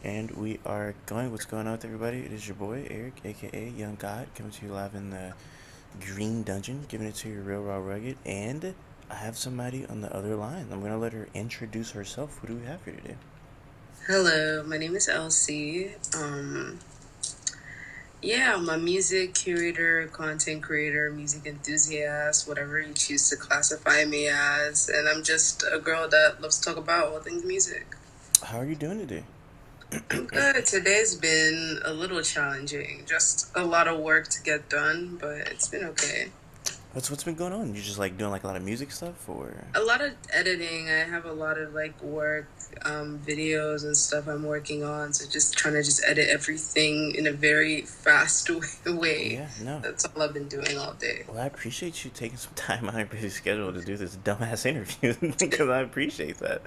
And we are going. What's going on with everybody? It is your boy, Eric, aka Young God, coming to you live in the Green Dungeon, giving it to you real, raw, rugged. And I have somebody on the other line. I'm going to let her introduce herself. Who do we have here today? Hello, my name is Elsie. I'm a music curator, content creator, music enthusiast, whatever you choose to classify me as. And I'm just a girl that loves to talk about all things music. How are you doing today? I'm good. Today's been a little challenging. Just a lot of work to get done, but it's been okay. What's been going on? You just like doing like a lot of music stuff, or A lot of editing. I have a lot of work, videos and stuff I'm working on. So just trying to just edit everything in a very fast way. yeah, no. That's all I've been doing all day. Well, I appreciate you taking some time out of your busy schedule to do this dumbass interview because I appreciate that.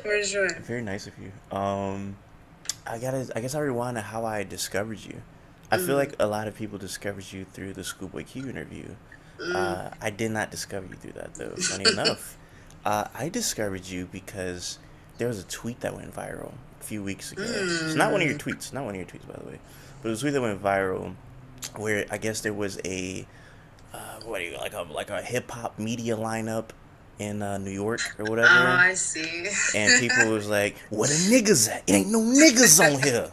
For sure. Very nice of you. I guess I rewind to how I discovered you. I feel Mm, like a lot of people discovered you through the Schoolboy Q interview. mm. I did not discover you through that though. Funny enough, I discovered you because there was a tweet that went viral a few weeks ago. It's not one of your Mm. tweets, not one of your tweets by the way, but it was a tweet that went viral where I guess there was a what do you like a hip hop media lineup in New York or Oh, whatever, I see. and people was like, "Where the niggas at? It ain't no niggas on here."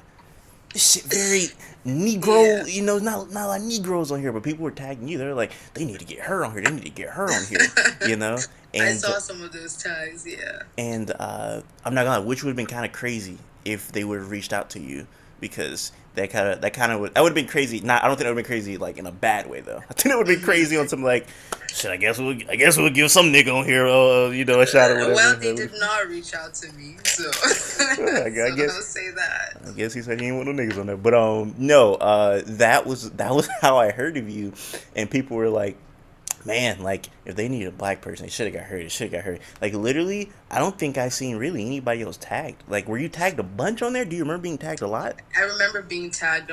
This shit very Yeah. Negro, not a lot of Negroes on here, but people were tagging you. They're like, they need to get her on here. They need to get her on here, you know. I And saw some of those tags, yeah. I'm not gonna lie, which would have been kind of crazy if they would have reached out to you because that kind of that would have been crazy. Not I don't think it would have been crazy like in a bad way though. I think it would have been crazy on some like, shit. I guess we'll give some nigga on here, a shot or Well, they whatever. did not reach out to me, so I so guess I'll say that. I guess he said he ain't want no niggas on there. But no, that was how I heard of you, and people were like, man, like if they need a black person, they should have got her. They should have got her. Like literally, I don't think I seen really anybody else tagged. Like, were you tagged a bunch on there? Do you remember being tagged a lot? I remember being tagged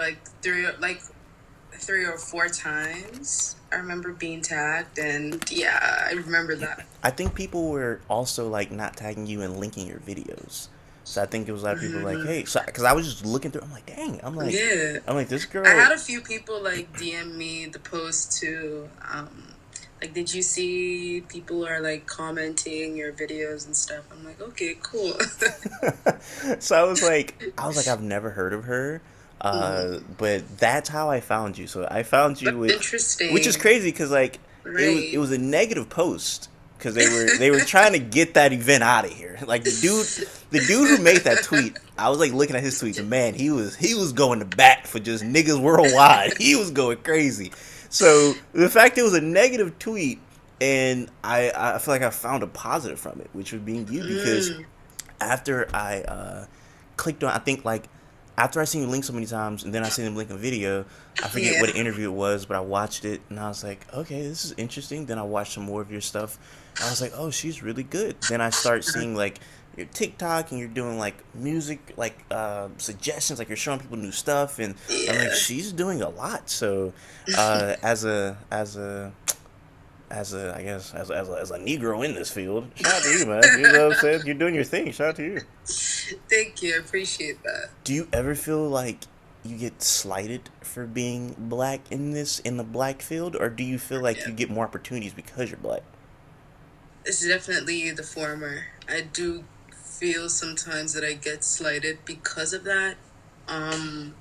three or four times. I remember being tagged, and yeah, I remember that. I think people were also like not tagging you and linking your videos. So I think it was a lot of people like, Hmm. hey, so because I was just looking through, I'm like, dang, Yeah, I'm like this I girl. had a few people like DM me the post too. Like, did you see people are like commenting your videos and stuff? I'm like, okay, cool. So I was like, I've never heard of her. Mm, But that's how I found you. So I found you that's with, which is interesting, crazy because like it right? was a negative post because they were trying to get that event out of here. Like the dude who made that tweet, I was like looking at his tweets and man, he was going to bat for just niggas worldwide. He was going crazy. So the fact it was a negative tweet and I feel like I found a positive from it, which was being you because Mm, after I clicked on, I think like after I seen you link so many times, and then I seen him link a video. I forget yeah. what interview it was, but I watched it and I was like, okay, this is interesting. Then I watched some more of your stuff. I was like, oh, she's really good. Then I start seeing like your TikTok and you're doing like music, like suggestions, like you're showing people new stuff, and I'm like, Yeah. she's doing a lot. So as a I guess as a Negro in this field, shout out to you, man. You know what I'm saying? You're doing your thing. Shout out to you. Thank you. I appreciate that. Do you ever feel like you get slighted for being black in the black field, or do you feel like Yeah. you get more opportunities because you're black? It's definitely the former. I do feel sometimes that I get slighted because of that. Um,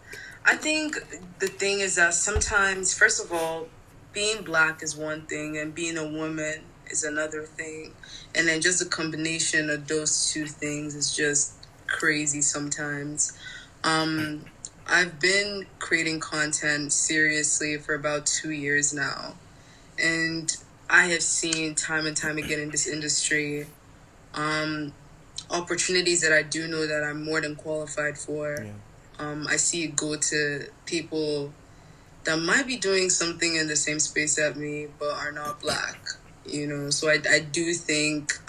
I think the thing is that sometimes, first of all, being black is one thing and being a woman is another thing. And then just a combination of those two things is just crazy sometimes. Um, I've been creating content seriously for about 2 years now. And I have seen time and time again in this industry um, opportunities that I do know that I'm more than qualified for. Yeah. I see it go to people that might be doing something in the same space as me, but are not black. So I do think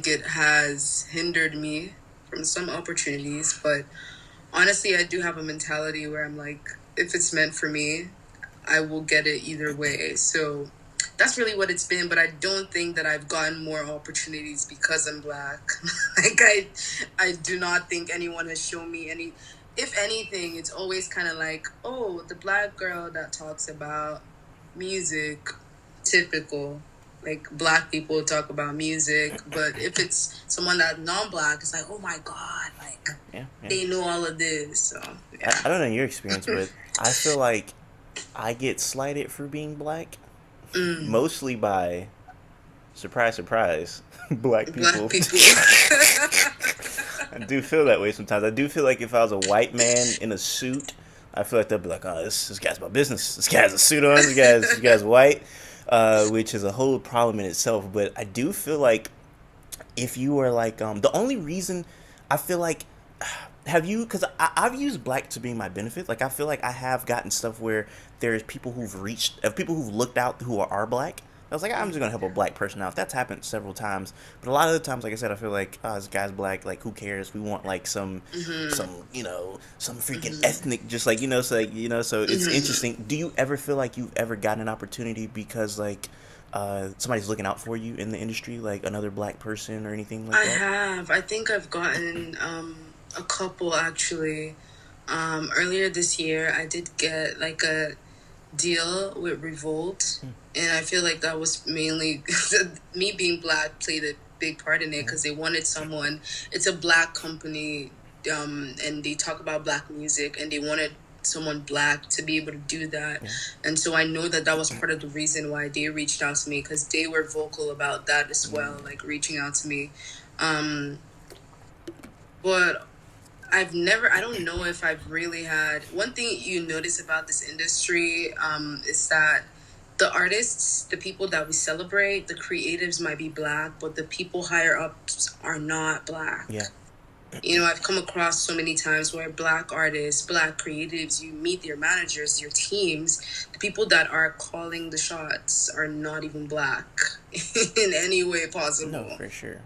it has hindered me from some opportunities, but honestly, I do have a mentality where I'm like, if it's meant for me, I will get it either way. So that's really what it's been. But I don't think that I've gotten more opportunities because I'm black. Like I do not think anyone has shown me any. If anything, it's always kind of like, oh, the black girl that talks about music, typical. Like black people talk about music, but if it's someone that's non-black, it's like, oh my god, like Yeah, yeah. they know all of this. So I yeah. don't know your experience, but I feel like I get slighted for being black, Mm, mostly by surprise, surprise, black black people. people. I do feel that way sometimes. I do feel like if I was a white man in a suit, I feel like they'll be like, "Oh, this guy's my business. This guy has a suit on. This guy's white," which is a whole problem in itself. But I do feel like if you are like the only reason I feel like have you because I've used black to be my benefit. Like I feel like I have gotten stuff where there's people who've reached people who've looked out who are black. I was like, I'm just gonna help a black person out. That's happened several times, but a lot of the times, like I said, I feel like, oh, this guy's black. Like, who cares? We want like some Hmm. some freaking Hmm. ethnic, just like so so it's Hmm. interesting. Do you ever feel like you've ever gotten an opportunity because like somebody's looking out for you in the industry, like another black person or anything like I that? have. I think I've gotten a couple actually. Earlier this year, I did get like a deal with Revolt, Hmm. and I feel like that was mainly me being black played a big part in it Yeah. because they wanted someone. It's a black company, and they talk about black music, and they wanted someone black to be able to do that. Yeah. And so I know that that was part of the reason why they reached out to me because they were vocal about that as well, Mm. like reaching out to me. Um, but I don't know if I've really had. One thing you notice about this industry is that the artists, the people that we celebrate, the creatives might be black, but the people higher ups are not Yeah. black. You know, I've come across so many times where black artists, black creatives, you meet your managers, your teams, the people that are calling the shots are not even black in any way No, possible. for sure.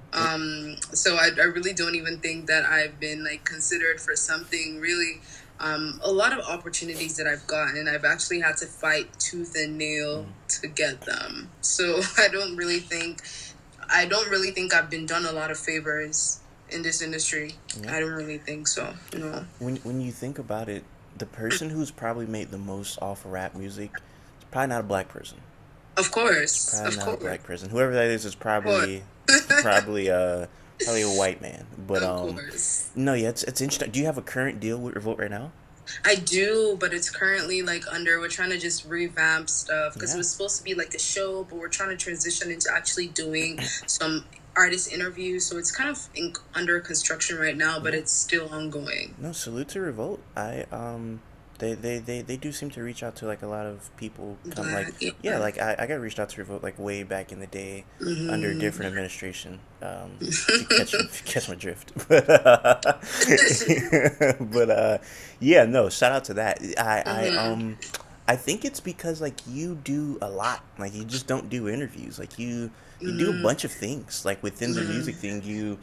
So I really don't even think that I've been like considered for something really. A lot of opportunities that I've gotten, I've actually had to fight tooth and nail Mm. to get them. So I don't really think I've been done a lot of favors in this industry. Yeah. I don't really think so. No. When you think about it, the person who's probably made the most off rap music is probably not a black person. Of It's course. probably Of not a course. black person. Whoever that is Of course. probably probably probably a white man. But Of course. no, yeah, it's interesting. Do you have a current deal with Revolt right now? I do, but it's currently like we're trying to just revamp stuff because it Yeah. was supposed to be like a show, but we're trying to transition into actually doing some artist interviews. So it's kind of under construction right now, but Yeah. it's still ongoing. No, salute to Revolt. I they do seem to reach out to like a lot of people come like Black, yeah, yeah. like I got reached out to Revolt like way back in the day under a Hmm. different administration. If you catch my drift. But yeah, no, shout out to that. Hmm. I think it's because like you do a lot. Like you just don't do interviews. Like you do a Hmm. bunch of things. Like within the music Hmm. thing,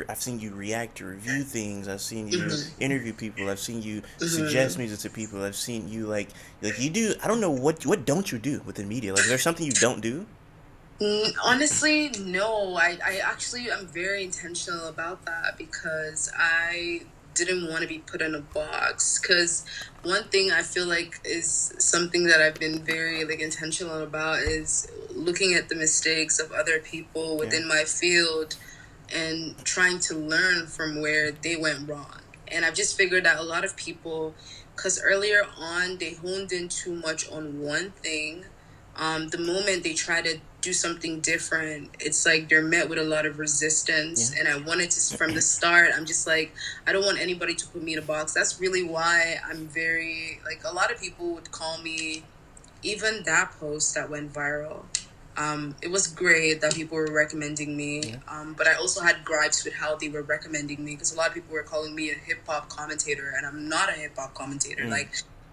I've seen you react to review things. I've seen you Hmm. interview people. I've seen you suggest Hmm. music to people. I've seen you like you do. I don't know what don't you do within media. Like is there something you don't do? Honestly, no. I actually am very intentional about that because I didn't want to be put in a box. Because one thing I feel like is something that I've been very like intentional about is looking at the mistakes of other people Yeah. within my field and trying to learn from where they went wrong. And I've just figured that a lot of people, because earlier on they honed in too much on one thing, the moment they try to do something different, it's like they're met with a lot of Yeah. resistance. And I wanted to, from the start, I'm just like, I don't want anybody to put me in a box. That's really why I'm very, like, a lot of people would call me, even that post that went viral. It was great that people were recommending me, Yeah. but I also had gripes with how they were recommending me because a lot of people were calling me a hip hop commentator, and I'm not a hip hop commentator. Mm. Like,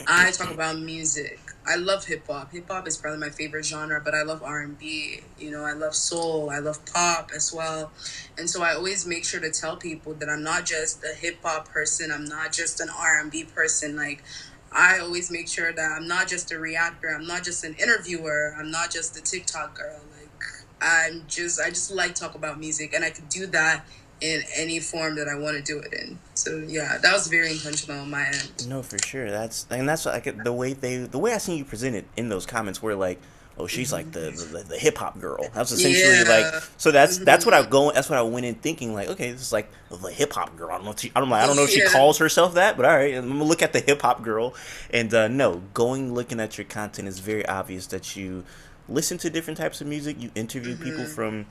I talk about music. I love hip hop. Hip hop is probably my favorite genre, but I love R&B. You know, I love soul. I love pop as well. And so I always make sure to tell people that I'm not just a hip hop person. I'm not just an R&B person. Like, I always make sure that I'm not just a reactor, I'm not just an interviewer, I'm not just a TikTok girl. Like I just like talk about music, and I could do that in any form that I want to do it in. So yeah, that was very intentional on my end. No, for sure. That's like the way I seen you present it in those comments were like, oh, she's like the hip hop girl. That's essentially like, Yeah. so that's what I go that's what I went in thinking like, okay, this is like the hip hop girl. I don't know if I don't know if she Yeah. calls herself that, but all right, I'm gonna look at the hip hop girl. And no, going looking at your content is very obvious that you listen to different types of music. You interview people from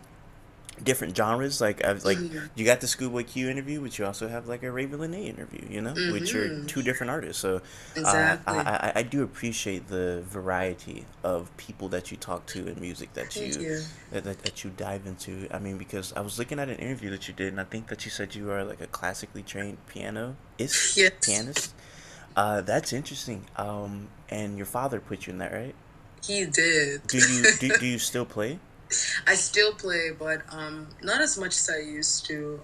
different genres. Like I've like you got the Schoolboy Q interview, but you also have like a Raven Lene interview. You know, which are two different artists. So Exactly. I do appreciate the variety of people that you talk to in music that Thank you you. that you dive into. I mean, because I was looking at an interview that you did, and I think that you said you are like a classically trained Yes, pianist. That's interesting. And your father put you in that, right? he did. Do you still play? I still play, but not as much as I used to.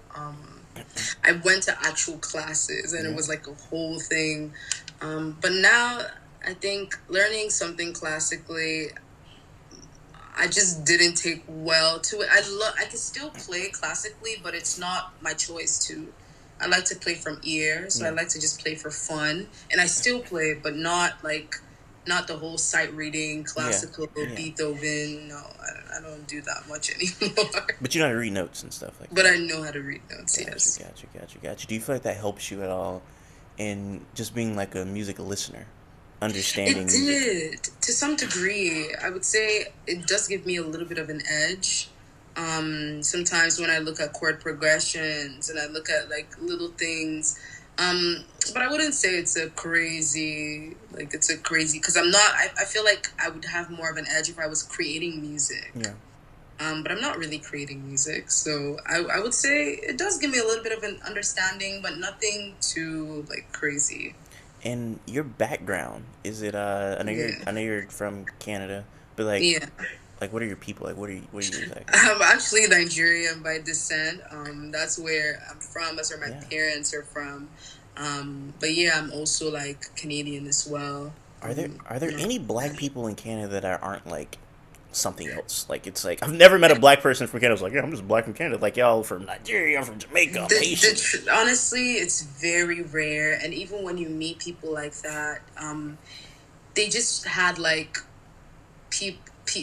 I went to actual classes, and it Yeah. was like a whole thing. But now I think learning something classically, I just didn't take well to it. I can still play classically, but it's not my choice to. I like to play from ear, so I Yeah. like to just play for fun, and I still play, but not like not the whole sight reading, Yeah. classical, Yeah. Beethoven. No, I don't do that much anymore. But you know how to read notes and stuff like But that. I know how to read notes. Gotcha, Yes, gotcha, gotcha, gotcha. Do you feel like that helps you at all in just being like a music listener, it understanding music? did to some degree. I would say it does give me a little bit of an edge. Sometimes when I look at chord progressions and I look at like little things, but I wouldn't say it's a crazy because I'm not. I feel like I would have more of an edge if I was creating music. Yeah. But I'm not really creating music, so I would say it does give me a little bit of an understanding, but nothing too like crazy. And your background is it? Yeah, I know you're from Canada, but yeah. like what are your people like? What are you exactly? I'm actually Nigerian by descent. That's where I'm from. That's where my Yeah. parents are from. But yeah, I'm also like Canadian as well. Are there No, any black people in Canada that aren't like something else? Like it's like I've never met a black person from Canada who's like, yeah, I'm just black from Canada. Like y'all from Nigeria, I'm from Jamaica, I'm Haitian. honestly, it's very rare, and even when you meet people like that, they just had like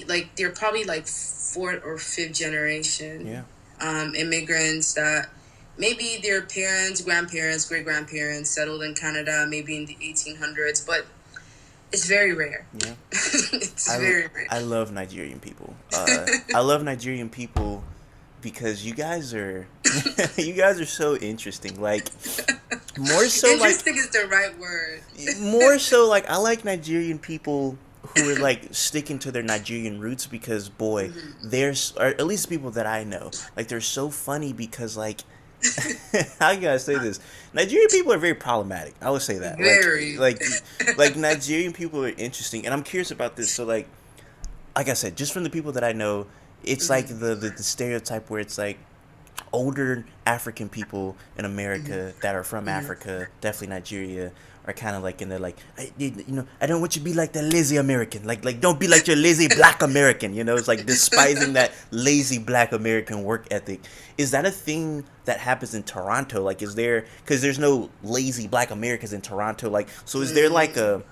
like they're probably like fourth or fifth generation Yeah. immigrants that maybe their parents, grandparents, great grandparents settled in Canada maybe in the 1800s, but it's very rare. Yeah. It's very rare. I love Nigerian people. I love Nigerian people because you guys are you guys are so interesting. Like more so like Interesting is the right word. more so like I like Nigerian people who are like sticking to their Nigerian roots because boy, there's or at least people that I know like they're so funny because like how you guys say this? Nigerian people are very problematic. I would say that. Very. Like Nigerian people are interesting, and I'm curious about this. So like I said, just from the people that I know, it's like the stereotype where it's like older African people in America that are from Africa, definitely Nigeria, are kind of like in there like I don't want you to be like the lazy American, like don't be like your lazy black American, you know. It's like despising that lazy black American work ethic. Is that a thing that happens in Toronto? Like is there because there's no lazy black Americans in Toronto, like so is there like a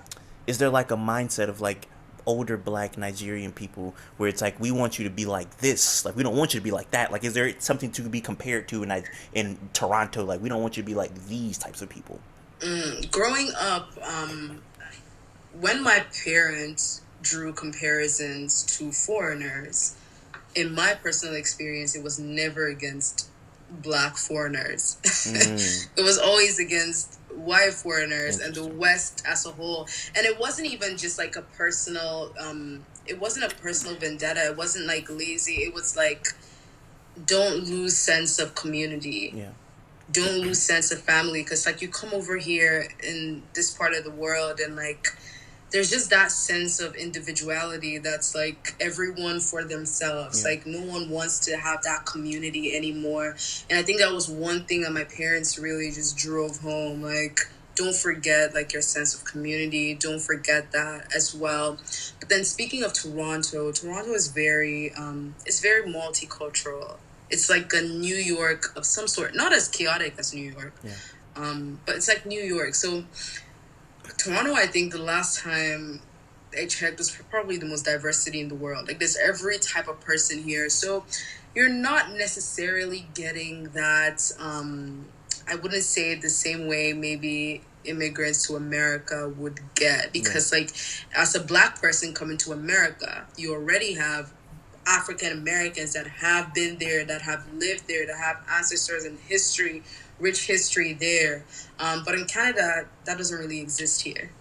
mindset of like older black Nigerian people where it's like we want you to be like this, like we don't want you to be like that, like is there something to be compared to in Toronto, like we don't want you to be like these types of people? Growing up, when my parents drew comparisons to foreigners, in my personal experience, it was never against black foreigners. Mm, It was always against white foreigners and the interesting. West as a whole. And it wasn't even just like a personal, it wasn't a personal vendetta. It wasn't like lazy. It was like, don't lose sense of community. Yeah. Don't lose sense of family. Because like you come over here in this part of the world and like, there's just that sense of individuality that's like everyone for themselves. Yeah. Like no one wants to have that community anymore. And I think that was one thing that my parents really just drove home. Like, don't forget like your sense of community. Don't forget that as well. But then speaking of Toronto, Toronto is very it's very multicultural. It's like a New York of some sort, not as chaotic as New York, Yeah. but it's like New York. So Toronto, I think the last time I checked was probably the most diversity in the world. Like there's every type of person here. So you're not necessarily getting that I wouldn't say it the same way maybe immigrants to America would get, because like as a black person coming to America, you already have African Americans that have been there, that have lived there, that have ancestors and history, rich history there. But in Canada, that doesn't really exist here.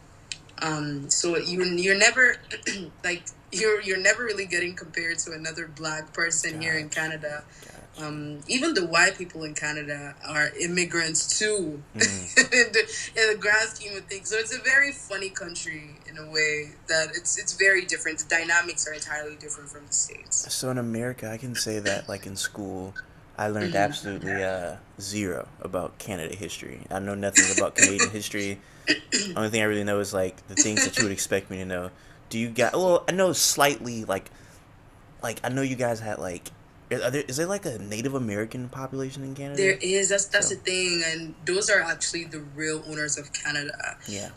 So you're never like you're never really getting compared to another black person here in Canada. Even the white people in Canada are immigrants too, in the grand scheme of things. So it's a very funny country in a way that it's very different. The dynamics are entirely different from the States. So in America, I can say that like in school, I learned absolutely zero about Canada history. I know nothing about Canadian history. Only thing I really know is like the things that you would expect me to know. Do you guys? Well, I know slightly like I know you guys had like. Is there like a Native American population in Canada? There is. That's the thing, and those are actually the real owners of Canada. Yeah.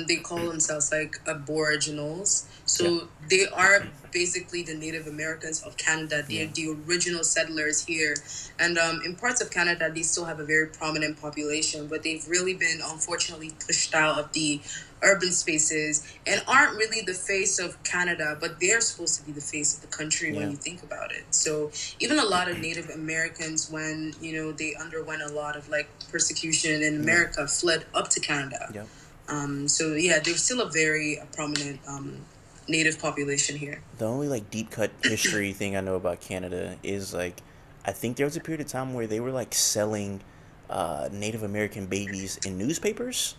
They call themselves like Aboriginals. So they are basically the Native Americans of Canada. They're the original settlers here, and in parts of Canada, they still have a very prominent population, but they've really been unfortunately pushed out of the urban spaces and aren't really the face of Canada, but they're supposed to be the face of the country when you think about it. So even a lot of Native Americans, when they underwent a lot of like persecution in America, fled up to Canada. So there's still a very prominent Native population here. The only like deep cut history thing I know about Canada is like I think there was a period of time where they were like selling Native American babies in newspapers.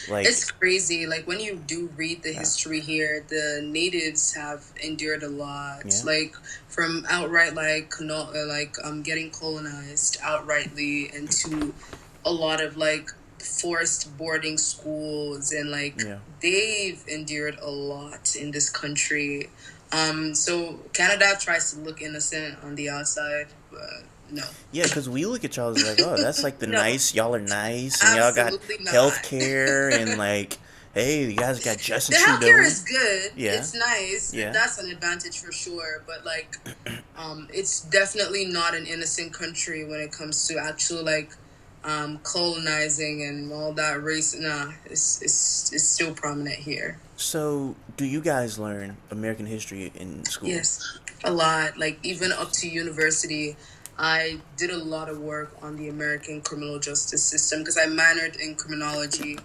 Like it's crazy. Like when you do read the history here, the natives have endured a lot. Like from outright getting colonized outrightly, into a lot of like forced boarding schools, and like they've endured a lot in this country. So Canada tries to look innocent on the outside, but no. Yeah, because we look at y'all as like, oh, that's like the No. nice, y'all are nice, and y'all got Absolutely not. healthcare, and like, hey, you guys got Justin The Trudeau. healthcare is good. Yeah. It's nice. Yeah. That's an advantage for sure. But like, it's definitely not an innocent country when it comes to actual like colonizing and all that race. Nah, it's still prominent here. So, do you guys learn American history in school? Yes, a lot. Like even up to university, I did a lot of work on the American criminal justice system because I minored in criminology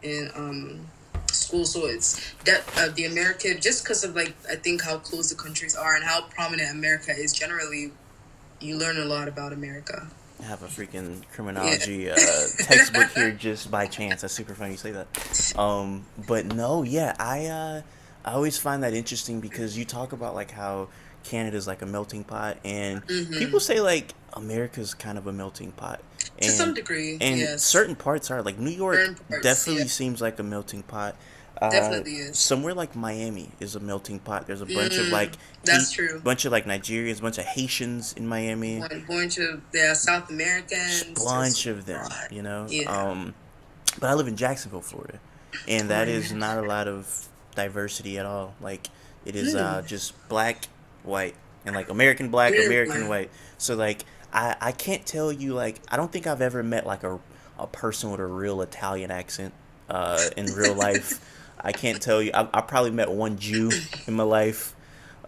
in school. So it's that the American, just because of like I think how close the countries are and how prominent America is generally, you learn a lot about America. I have a freaking criminology textbook here just by chance. That's super funny you say that. But no, I always find that interesting because you talk about like how Canada's like a melting pot, and people say like America's kind of a melting pot. To some degree, and yes. certain parts are like New York Parts, definitely seems like a melting pot. Definitely is. Somewhere like Miami is a melting pot. There's a bunch of like that's true. Bunch of like Nigerians, bunch of Haitians in Miami. A bunch of South Americans. Bunch of them, you know. Yeah. But I live in Jacksonville, Florida, and that is not a lot of diversity at all. Like it is just black, white, and like American black, American white. So like I can't tell you like I don't think I've ever met like a person with a real Italian accent in real life. I can't tell you. I probably met one Jew in my life.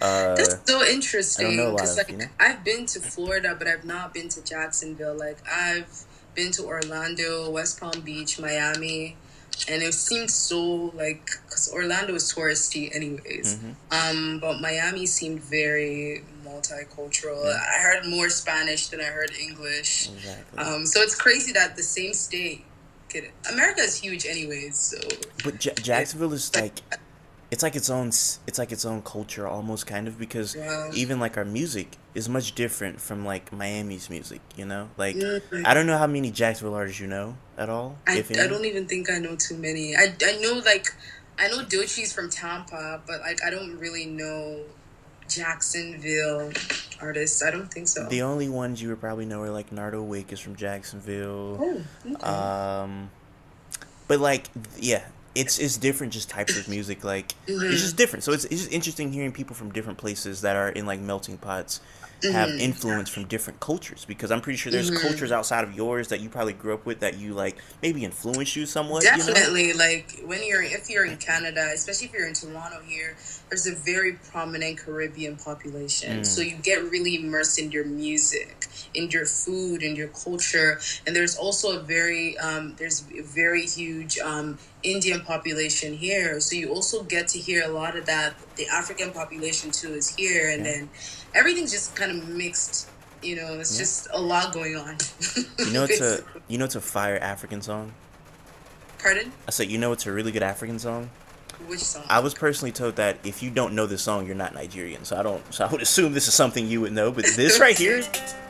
That's so interesting because like I've been to Florida, but I've not been to Jacksonville. Like I've been to Orlando, West Palm Beach, Miami, and it seemed so like because Orlando is touristy anyways. But Miami seemed very multicultural. I heard more Spanish than I heard English. Exactly. So it's crazy that the same state. America is huge anyways, so but Jacksonville is like it's like its own culture almost, kind of, because Wow. even like our music is much different from like Miami's music, like Mm. I don't know how many Jacksonville artists you know at all, if I any. don't even think I know too many. I know like I know Dochi's from Tampa, but like I don't really know Jacksonville artists. I don't think so. The only ones you would probably know are like Nardo Wick is from Jacksonville. Oh, okay. um but like, yeah, it's different, just types of music, like it's Mm-hmm. just different. So it's just interesting hearing people from different places that are in like melting pots have Mm-hmm. influence from different cultures, because I'm pretty sure there's Mm-hmm. cultures outside of yours that you probably grew up with that you like maybe influence you somewhat. Definitely, like if you're in Canada, especially if you're in Toronto here, there's a very prominent Caribbean population. So Mm, you get really immersed in your music, in your food, in your culture, and there's also there's a very huge Indian population here. So you also get to hear a lot of that. The African population too is here, and yeah, then everything's just kind of mixed. It's yeah. just a lot going on, You know it's a basically. you know it's a fire African song. Pardon? I said, it's a really good African song. Which song? I was personally told that if you don't know this song, you're not Nigerian. So I don't. So I would assume this is something you would know. But this right Okay. here,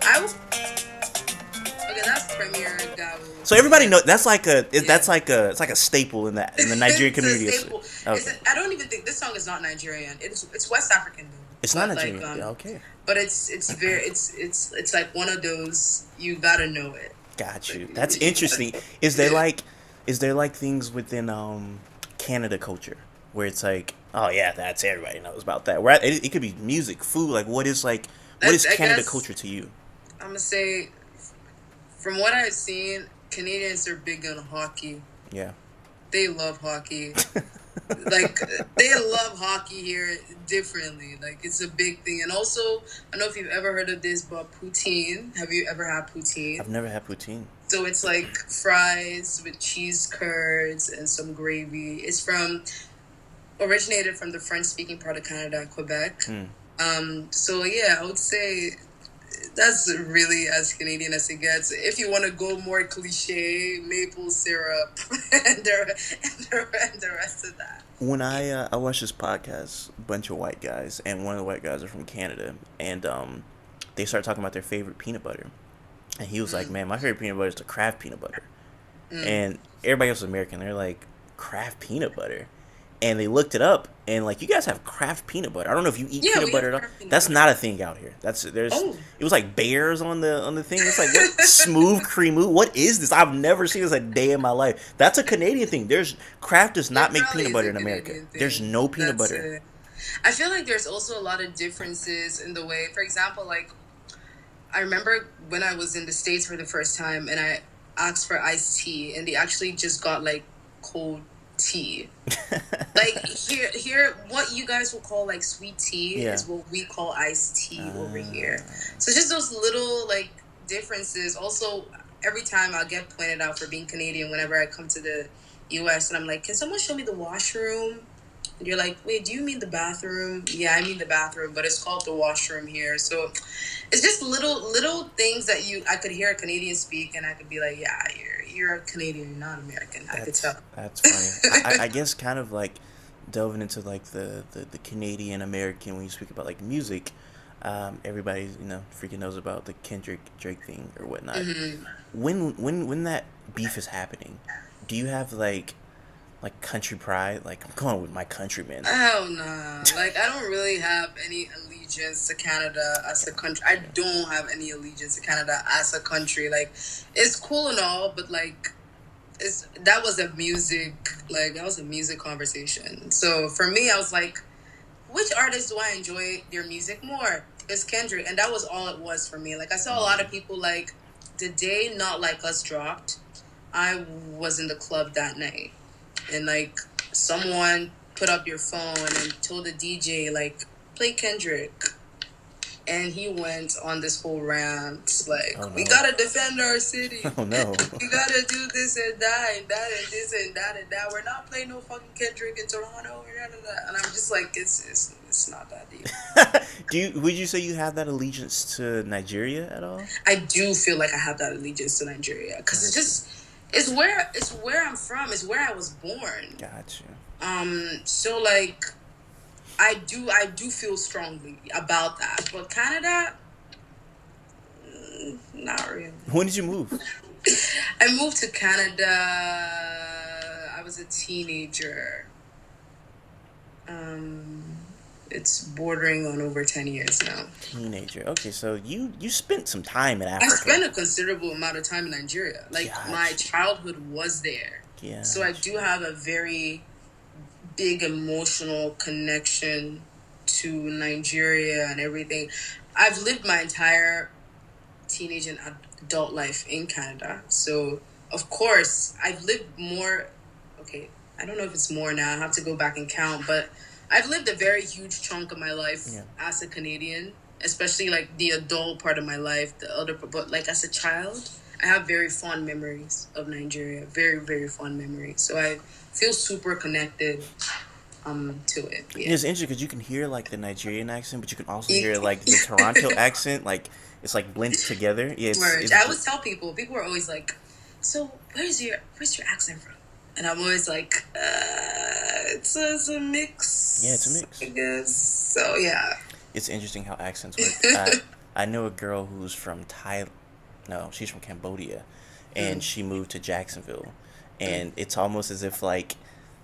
I will. Okay, that's Premier Gabo. so everybody Yeah, know that's like a yeah. it's like a staple in the Nigerian It's a community. staple. Okay, I don't even think this song is not Nigerian. It's West African though. it's not But like Nigerian. Yeah, okay, but it's very it's like one of those you gotta know it. got Like you. That's you gotta interesting. know Is there it. like things within Canada culture where it's like, oh yeah, that's everybody knows about that. Where it could be music, food. Like what is I Canada guess culture to you? I'm gonna say from what I've seen, Canadians are big on hockey. Yeah. They love hockey. Like they love hockey here differently. Like it's a big thing. And also, I don't know if you've ever heard of this, but poutine. Have you ever had I've poutine? never had poutine. So it's like fries with cheese curds and some gravy. It's from originated from the French speaking part of Canada, Quebec. Hmm. So yeah, I would say that's really as Canadian as it gets. If you want to go more cliche, maple syrup and the rest of that. When I watched this podcast, a bunch of white guys, and one of the white guys are from Canada, and they started talking about their favorite peanut butter, and he was like, Mm, "Man, my favorite peanut butter is the Kraft peanut butter," mm. and everybody else is American. They're like, "Kraft peanut butter," and they looked it up, and like, you guys have Kraft peanut butter. I don't know if you eat Yeah, peanut we butter have at all. craft peanut That's butter. not a thing out here. There's Oh. it was like bears on the thing. It's like, what, smooth cream. What is this? I've never seen this a day in my life. That's a Canadian thing. Kraft does not It make probably peanut is butter a in America. Canadian There's thing. no peanut That's butter. it. I feel like there's also a lot of differences in the way, for example, like I remember when I was in the States for the first time and I asked for iced tea and they actually just got like cold tea. Like here, what you guys will call like sweet tea Yeah. is what we call iced tea over here. Uh, So just those little like differences. Also, every time I'll get pointed out for being Canadian whenever I come to the U.S. and I'm like, can someone show me the washroom? And you're like, wait, do you mean the bathroom? Yeah, I mean the bathroom, but it's called the washroom here. So it's just little things that I could hear a Canadian speak and I could be like, yeah, you're a Canadian, you're not American. I could tell. that's funny. I guess kind of like delving into like the Canadian American, when you speak about like music, everybody freaking knows about the Kendrick Drake thing or whatnot. Hmm. When that beef is happening, do you have like country pride? Like, I'm going with my countrymen. Oh no! Like I don't really have any allegiance to Canada as a country. I don't have any allegiance to Canada as a country. Like it's cool and all, but like that was a music conversation. So for me, I was like, which artist do I enjoy their music more? It's Kendrick, and that was all it was for me. Like I saw a lot of people like the day Not Like Us dropped. I was in the club that night, and like someone put up your phone and told the DJ like play Kendrick, and he went on this whole rant Oh like we no! gotta defend our city, Oh no! we gotta do this and that and that and this and that and that. We're not playing no fucking Kendrick in Toronto and I'm just like it's not that deep. Would you say you have that allegiance to Nigeria at all? I do feel like I have that allegiance to Nigeria because it's Gotcha. just It's where I'm from. It's where I was born. Gotcha. So like I do feel strongly about that. But Canada, not really. When did you move? I moved to Canada. I was a teenager. Um, it's bordering on over 10 years now. Teenager. Okay, so you spent some time in I Africa. spent a considerable amount of time in Nigeria. Like my Gotcha. childhood was there. So I Gotcha. do have a very big emotional connection to Nigeria and everything. I've lived my entire teenage and adult life in Canada. So, of course, I've lived more. Okay, I don't know if it's more now. I have to go back and count. But I've lived a very huge chunk of my life Yeah. as a Canadian, especially like the adult part of my life, the other, but like as a child, I have very fond memories of Nigeria. Very, very fond memories. So I feel super connected to it. Yeah, Yeah. it's interesting because you can hear like the Nigerian accent, but you can also E- hear like the Toronto accent. Like it's like blended together. Yeah, Merge. it's I always tell people are always like, so where's your accent from? And I'm always like, it's a mix. Yeah, it's a mix. I guess. So yeah. It's interesting how accents work. I know a girl who's from Thailand. No, she's from Cambodia, and Mm, she moved to Jacksonville, and it's almost as if like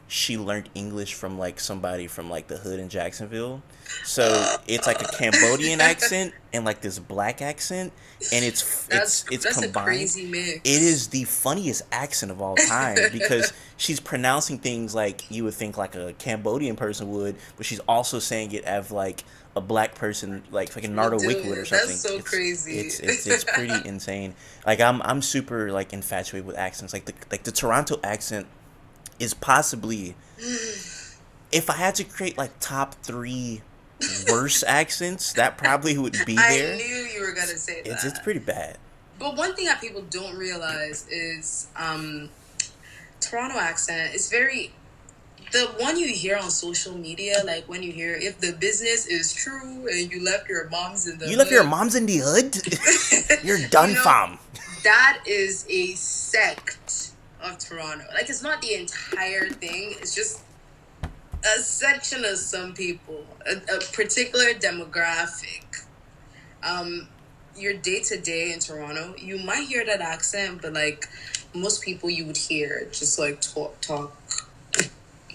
she learned English from like somebody from like the hood in Jacksonville. So it's like a Cambodian accent and like this black accent, and it's that's a combined. crazy It mix. is the funniest accent of all time because she's pronouncing things like you would think like a Cambodian person would, but she's also saying it as like a black person, like fucking Would Nardo do Wickwood or it. That's something. so It's crazy. it's pretty insane. Like I'm super like infatuated with accents. Like the Toronto accent is possibly, if I had to create like top three worst accents, that probably would be I there. knew you were gonna say It's that. pretty bad. But one thing that people don't realize is Toronto accent is very the one you hear on social media, like when you hear if the business is true and you left your moms in the You left your hood, moms in the hood. You're you done, know, fam. that is a sect of Toronto. Like it's not the entire thing, it's just a section of some people, a particular demographic. Um, your day to day in Toronto, you might hear that accent, but like most people, you would hear just like talk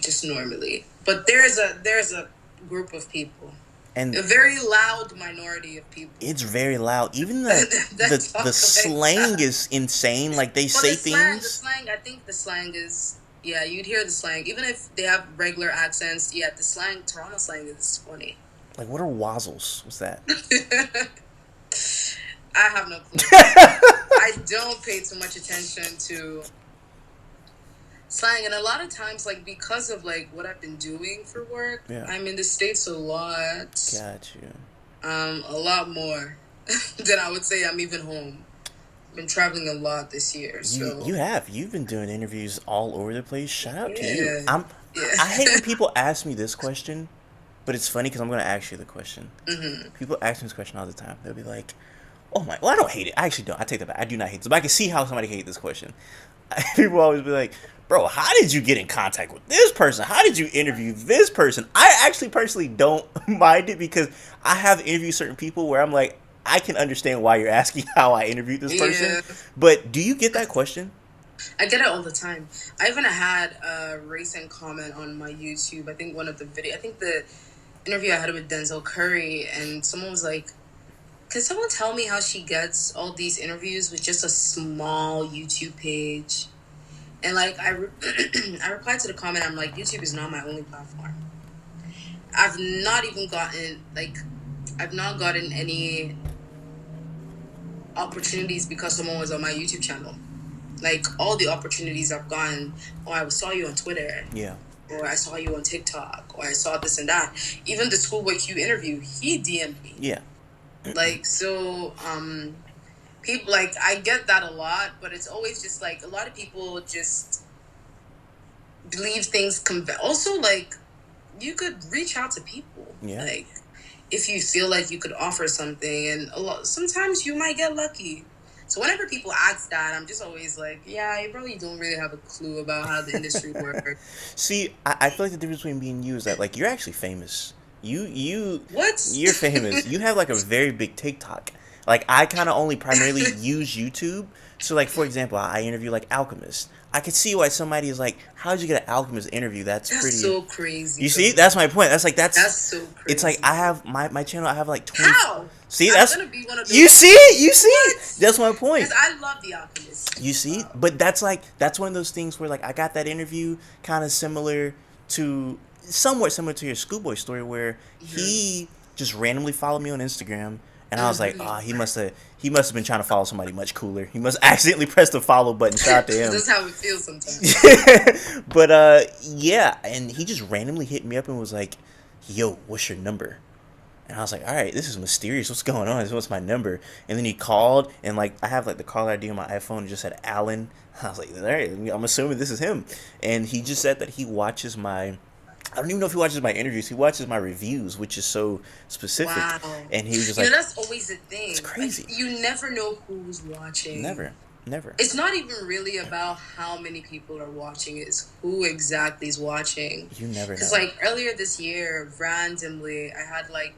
just normally. But there's a group of people, And a very loud minority of people it's very loud. Even the that the talk like slang that. is insane. Like they But say the things. slang, I think the slang is, yeah, you'd hear the slang. Even if they have regular accents, yeah, the slang, Toronto slang is funny. Like what are wazzles? What's that? I have no clue. I don't pay too much attention to slang. And a lot of times, like, because of, like, what I've been doing for work, Yeah, I'm in the States a lot. got you. A lot more than I would say I'm even home. Been traveling a lot this year, so You've been doing interviews all over the place. Shout out to you. yeah, I hate when yeah. people ask me this question, but it's funny because I'm gonna ask you the question. hmm People ask me this question all the time. They'll be like, "Oh my, well I don't hate it. I actually don't. I take that back. I do not hate this, but I can see how somebody hate this question." People always be like, "Bro, how did you get in contact with this person? How did you interview this person?" I actually personally don't mind it because I have interviewed certain people where I'm like, I can understand why you're asking how I interviewed this person. Yeah, But do you get that question? I get it all the time. I even had a recent comment on my YouTube. I think one of the video. I think the interview I had with Denzel Curry, and someone was like, "Can someone tell me how she gets all these interviews with just a small YouTube page?" And like I replied to the comment. I'm like, YouTube is not my only platform. I've not even gotten like I've not gotten any opportunities because someone was on my YouTube channel. Like all the opportunities I've gotten, or I saw you on Twitter, Yeah. or I saw you on TikTok, or I saw this and that. Even the Schoolboy Q interview, he DM'd me. Yeah. Like so, people like I get that a lot, but it's always just like a lot of people just believe things also like you could reach out to people Yeah. like if you feel like you could offer something, and sometimes you might get lucky. So whenever people ask that, I'm just always like, yeah, you probably don't really have a clue about how the industry works. See, I feel like the difference between me and you is that like you're actually famous. What? You're famous. You have like a very big TikTok. Like I kind of only primarily use YouTube. So like for example, I interview like Alchemist. I could see why somebody is like, "How'd you get an Alchemist interview?" That's pretty. So crazy. You see, that's my point. That's so crazy. It's like I have my channel. I have like 20. How? See, I'm that's gonna be one of those. you see it. You see What? it. That's my point. Because I love The Alchemist. You see, but that's one of those things where like I got that interview kind of similar to somewhat similar to your Schoolboy story where he just randomly followed me on Instagram and I was like, oh, he must have been trying to follow somebody much cooler. He must accidentally press the follow button. Shout out to him. That's how it feels sometimes. But yeah, and he just randomly hit me up and was like, yo, what's your number? And I was like, all right, this is mysterious. What's going on? What's my number? And then he called, and like I have like the caller ID on my iPhone. And just said Alan. I was like, all right, I'm assuming this is him. And he just said that he watches my. I don't even know if he watches my interviews. He watches my reviews, which is so specific. Wow. And he was just like, that's always the thing. It's crazy. Like, you never know who's watching. Never. It's not even really about how many people are watching. It's who exactly is watching. You never know. Because like earlier this year, randomly, I had like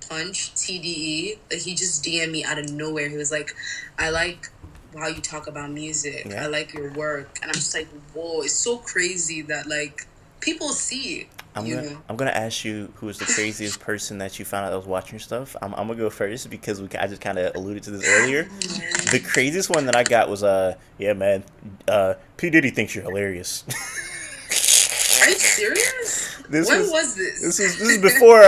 Punch TDE. Like he just DM'd me out of nowhere. He was like, "I like how you talk about music. Yeah. I like your work." And I'm just like, "Whoa!" It's so crazy that like people see. I'm gonna ask you who is the craziest person that you found out that was watching your stuff. I'm gonna go first because I just kind of alluded to this earlier. The craziest one that I got was yeah man, P Diddy thinks you're hilarious. Are you serious? When was this? This is before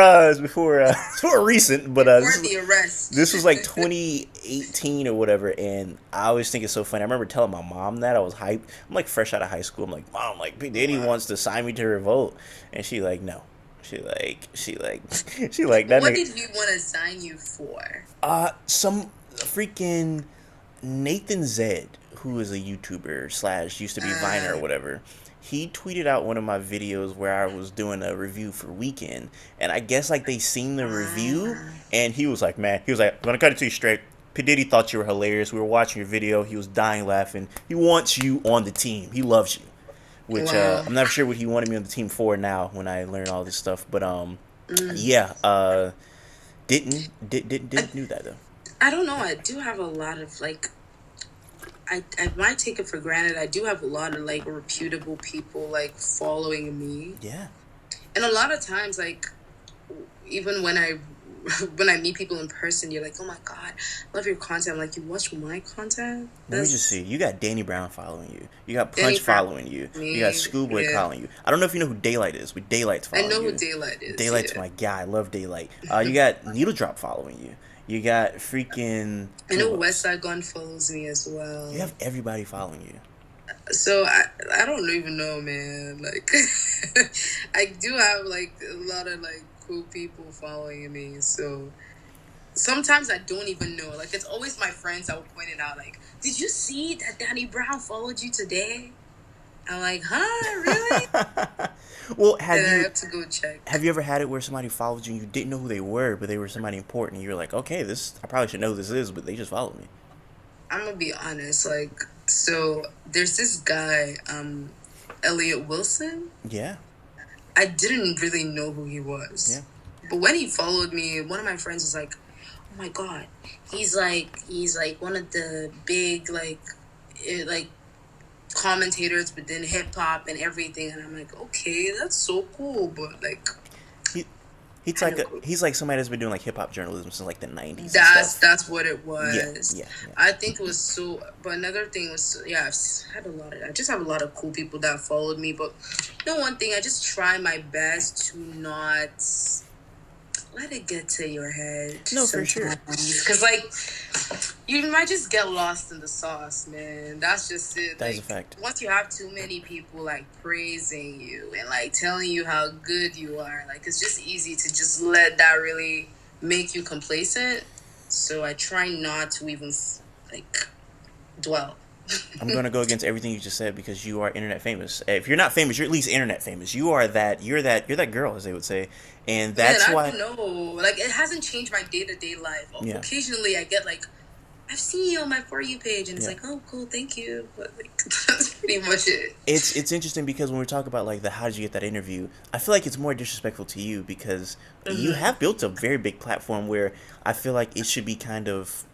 recent, but before the arrest. This was like 2018 or whatever, and I always think it's so funny. I remember telling my mom that I was hyped. I'm like fresh out of high school. I'm like, Mom, like P Diddy wants to sign me to Revolt, and she like no. She like that. What did he want to sign you for? Some freaking Nathan Zed, who is a YouTuber / used to be Viner or whatever. He tweeted out one of my videos where I was doing a review for Weekend, and I guess like they seen the review, and he was like, "Man, I'm gonna cut it to you straight. P Diddy thought you were hilarious. We were watching your video. He was dying laughing. He wants you on the team. He loves you." Which I'm not sure what he wanted me on the team for now when I learned all this stuff, but yeah, didn't do that though. I don't know. I do have a lot of like. I might take it for granted. I do have a lot of like reputable people like following me. Yeah. And a lot of times, like, even when I meet people in person, you're like, "Oh my God, love your content." I'm like, you watch my content? Let me just see. You got Danny Brown following you. You got Punch following you. You got Schoolboy following you. I don't know if you know who Daylight is, but Daylight's following you. I know who Daylight is. Daylight's my guy. I love Daylight. You got Needle Drop following you. You got freaking... I know Westside Gun follows me as well. You have everybody following you. So I don't even know, man. Like, I do have like a lot of like cool people following me. So sometimes I don't even know. Like, it's always my friends that will point it out. Like, did you see that Danny Brown followed you today? I'm like, huh, really? Well, I have to go check. Have you ever had it where somebody followed you and you didn't know who they were, but they were somebody important, and you're like, okay, I probably should know who this is, but they just followed me? I'm gonna be honest, like, so there's this guy, Elliot Wilson. Yeah. I didn't really know who he was. Yeah. But when he followed me, one of my friends was like, oh my God, he's like one of the big, like commentators within hip hop and everything. And I'm like, okay, that's so cool. But like, he's like somebody that's been doing like hip hop journalism since like the 90s. That's what it was. Yeah. I think it was so. But another thing was, yeah, I just have a lot of cool people that followed me. But one thing, I just try my best to not let it get to your head. No, for sure. Because like, you might just get lost in the sauce, man. That's just it. That is a fact. Once you have too many people like praising you and like telling you how good you are, like it's just easy to just let that really make you complacent. So I try not to even like dwell. I'm gonna go against everything you just said because you are internet famous. If you're not famous, you're at least internet famous. You're that girl, as they would say, and that's why. I don't know. Like, it hasn't changed my day-to-day life. Yeah. Occasionally, I get like I've seen you on my For You page, and it's Yeah. like, oh, cool, thank you. But like, that's pretty much it. It's interesting because when we talk about like the how did you get that interview, I feel like it's more disrespectful to you because you Hmm. have built a very big platform where I feel like it should be kind of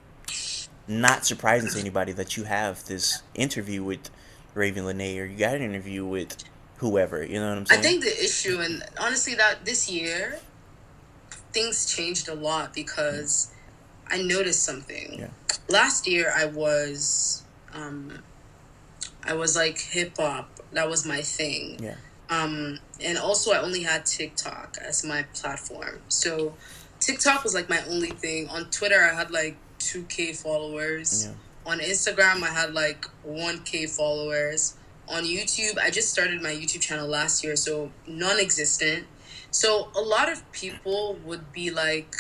not surprising to anybody that you have this interview with Raven Lene or you got an interview with whoever. You know what I'm I saying? think the issue, and honestly, that this year things changed a lot Yeah. because I noticed something. Yeah. Last year, um, I was like hip hop. That was my thing. Yeah. And also I only had TikTok as my platform. So TikTok was like my only thing. On Twitter, I had like 2K followers. Yeah. On Instagram, I had like 1K followers. On YouTube, I just started my YouTube channel last year, so non-existent. So a lot of people would be like,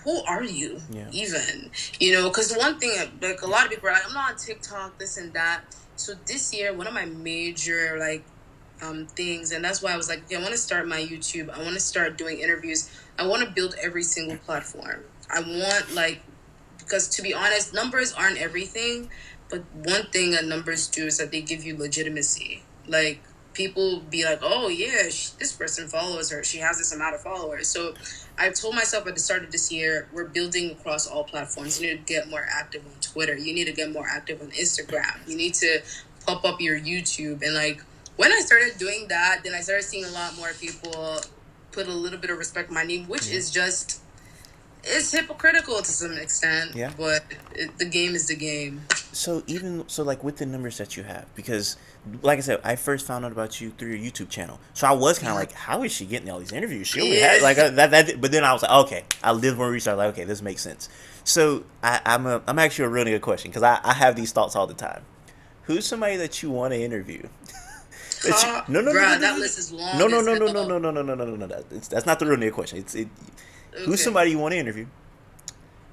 who are you Yeah. even? Because one thing, like a lot of people are like, I'm not on TikTok, this and that. So this year, one of my major like things, and that's why I was like, okay, I want to start my YouTube. I want to start doing interviews. I want to build every single platform. I want like, because to be honest, numbers aren't everything, but one thing that numbers do is that they give you legitimacy. Like people be like, oh yeah, this person follows her. She has this amount of followers. So I told myself at the start of this year, we're building across all platforms. You need to get more active on Twitter. You need to get more active on Instagram. You need to pop up your YouTube. And like when I started doing that, then I started seeing a lot more people put a little bit of respect in my name, which Yeah. is just, it's hypocritical to some extent, Yeah. but the game is the game. So even so, like with the numbers that you have, because like I said, I first found out about you through your YouTube channel. So I was kind of like, how is she getting all these interviews? She only Yeah. had like that. But then I was like, okay, I did more research. Like, okay, this makes sense. So I'm actually a really good question because I have these thoughts all the time. Who's somebody that you want to interview? That you, no no no no Bruh, no that no list is no long no as no no no hell. no no no no no no no. That's not the real nigga question. Who's Okay. somebody you want to interview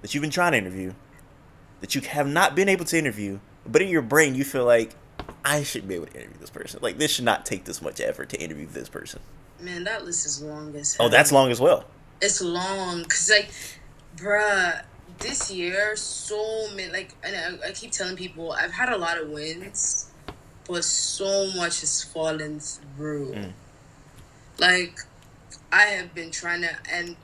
that you've been trying to interview that you have not been able to interview, but in your brain you feel like I should be able to interview this person. Like this should not take this much effort to interview this person. Man, that list is long as Oh, that's hell. long as well. It's long. Because, like, bruh, this year, so many, like, and I keep telling people, I've had a lot of wins, but so much has fallen through. Mm, Like, I have been trying to, and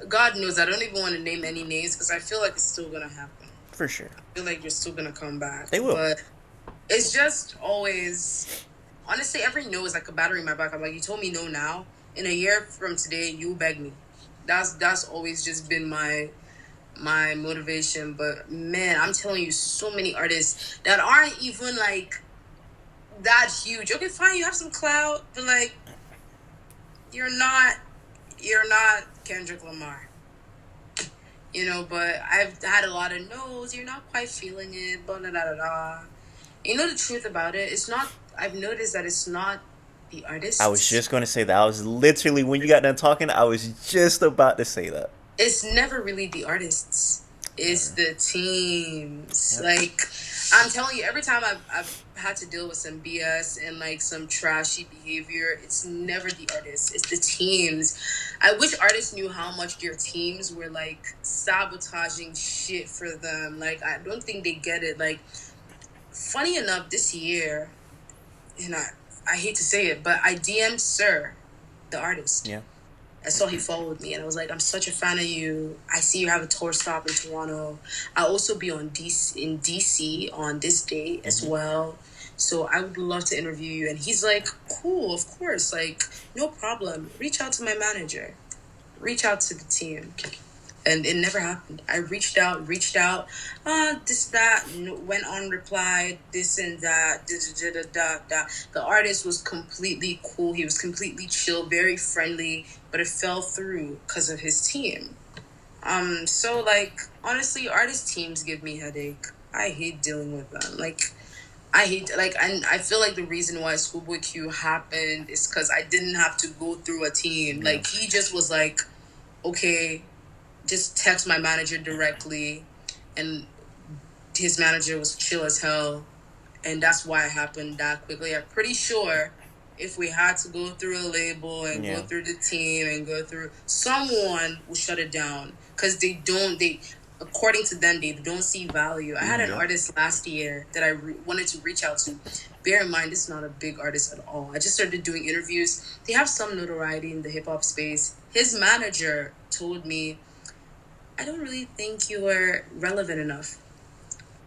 God knows I don't even want to name any names because I feel like it's still going to happen. for sure, I feel like you're still going to come back. they will. But it's just always, honestly, every no is like a battery in my back. I'm like, you told me no now. In a year from today, you beg me. That's always just been my motivation. But man, I'm telling you, so many artists that aren't even like that huge. Okay, fine, you have some clout, but like you're not Kendrick Lamar. But I've had a lot of no's. You're not quite feeling it. Blah blah blah blah. Blah. The truth about it, it's not. I've noticed that it's not the I was artists. just going to say that. I was literally when you got done talking, I was just about to say that. It's never really the artists. It's Never. the teams. Yep. Like I'm telling you, every time I've had to deal with some BS and like some trashy behavior, it's never the artists. It's the teams. I wish artists knew how much their teams were like sabotaging shit for them. Like I don't think they get it. Like funny enough, this year, and I hate to say it, but I DM'd Sir, the artist. Yeah. I saw he followed me, and I was like, I'm such a fan of you. I see you have a tour stop in Toronto. I'll also be in DC on this date as Mm-hmm. well. So I would love to interview you. And he's like, cool, of course. Like, no problem. Reach out to my manager. Reach out to the team. And it never happened. I reached out, this, that, went on, replied, this and that, da, da, da, da, da. The artist was completely cool. He was completely chill, very friendly, but it fell through because of his team. So like, honestly, artist teams give me headache. I hate dealing with them. Like, I hate, like, I feel like the reason why Schoolboy Q happened is because I didn't have to go through a team. Yeah. Like, he just was like, okay, just text my manager directly, and his manager was chill as hell, and that's why it happened that quickly. I'm pretty sure if we had to go through a label and Yeah. go through the team and go through, someone will shut it down because they don't. They according to them, they don't see value. I had an Yep. artist last year that I wanted to reach out to. Bear in mind, this is not a big artist at all. I just started doing interviews. They have some notoriety in the hip hop space. His manager told me, I don't really think you are relevant enough.